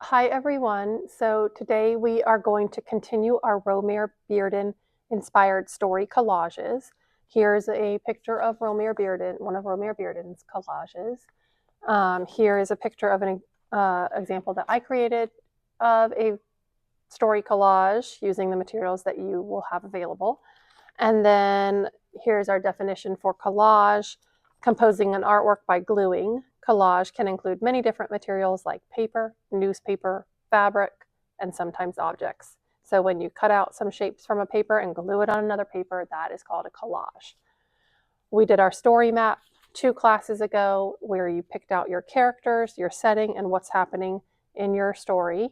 Hi everyone. So today we are going to continue our Romare Bearden inspired story collages. Here's a picture of Romare Bearden, one of Romare Bearden's collages. Here is a picture of an example that I created of a story collage using the materials that you will have available. And then here's our definition for collage: composing an artwork by gluing. Collage can include many different materials like paper, newspaper, fabric, and sometimes objects. So when you cut out some shapes from a paper and glue it on another paper, that is called a collage. We did our story map 2 classes ago where you picked out your characters, your setting, and what's happening in your story.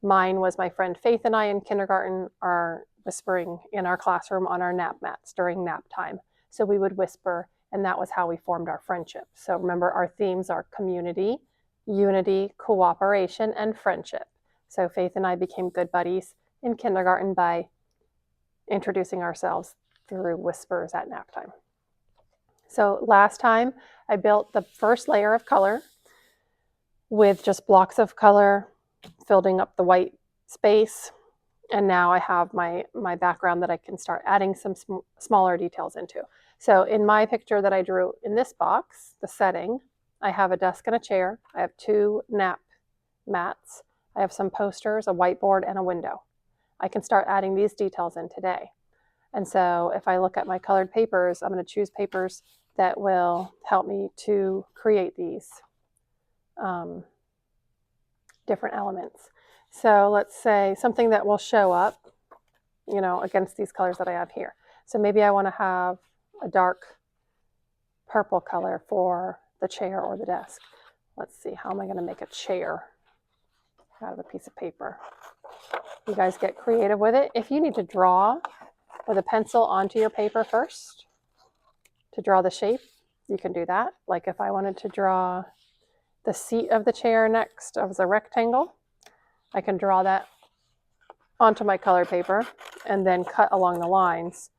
Mine was my friend Faith and I in kindergarten are whispering in our classroom on our nap mats during nap time. So we would whisper, and that was how we formed our friendship. So remember, our themes are community, unity, cooperation, and friendship. So Faith and I became good buddies in kindergarten by introducing ourselves through whispers at nap time. So last time I built the first layer of color with just blocks of color, filling up the white space. And now I have my background that I can start adding some smaller details into. So in my picture that I drew in this box, the setting, I have a desk and a chair. I have 2 nap mats. I have some posters, a whiteboard, and a window. I can start adding these details in today. And so if I look at my colored papers, I'm going to choose papers that will help me to create these different elements. So let's say something that will show up, against these colors that I have here. So maybe I want to have a dark purple color for the chair or the desk. Let's see, how am I going to make a chair out of a piece of paper? You guys get creative with it. If you need to draw with a pencil onto your paper first to draw the shape, you can do that. Like if I wanted to draw the seat of the chair next as a rectangle, I can draw that onto my colored paper and then cut along the lines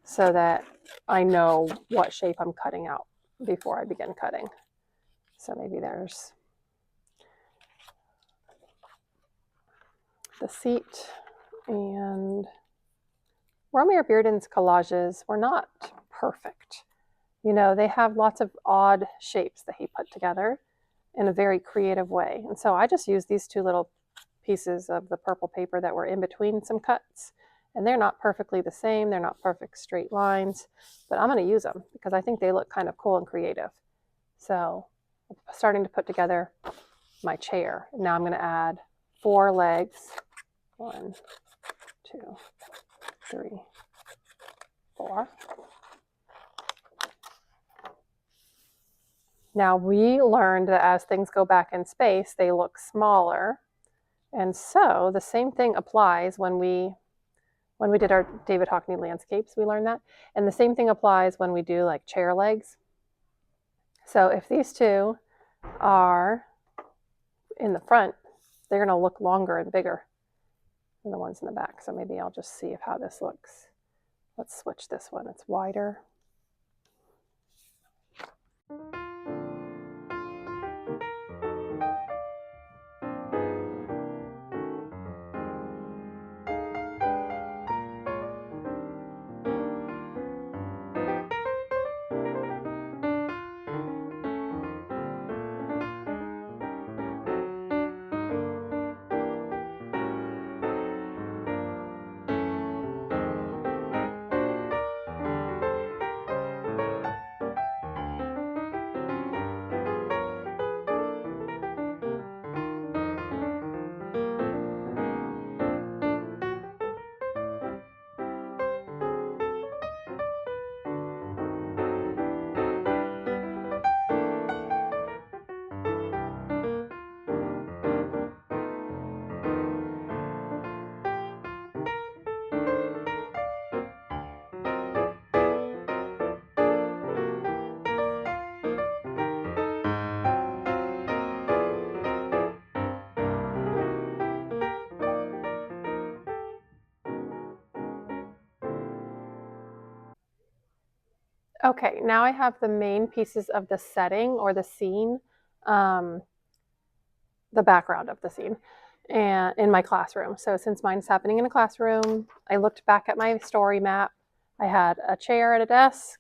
so that I know what shape I'm cutting out before I begin cutting. So maybe there's the seat. And Romare Bearden's collages were not perfect. They have lots of odd shapes that he put together in a very creative way. And so I just used these 2 little pieces of the purple paper that were in between some cuts. And they're not perfectly the same. They're not perfect straight lines, but I'm going to use them because I think they look kind of cool and creative. So I'm starting to put together my chair. Now I'm going to add 4 legs. 1, 2, 3, 4. Now we learned that as things go back in space, they look smaller. And so the same thing applies when we did our David Hockney landscapes, we learned that. And the same thing applies when we do like chair legs. So if these 2 are in the front, they're going to look longer and bigger than the ones in the back. So maybe I'll just see how this looks. Let's switch this one. It's wider. Okay, now I have the main pieces of the setting or the scene the background of the scene and in my classroom. So since mine's happening in a classroom, I looked back at my story map. I had a chair at a desk,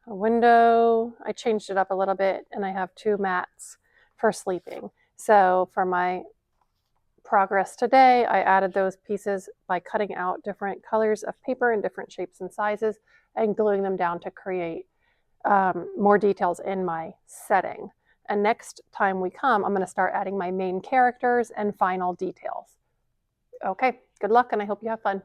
a window. I changed it up a little bit, and I have 2 mats for sleeping. So for my progress today, I added those pieces by cutting out different colors of paper in different shapes and sizes and gluing them down to create more details in my setting. And next time we come, I'm going to start adding my main characters and final details. Okay, good luck, and I hope you have fun.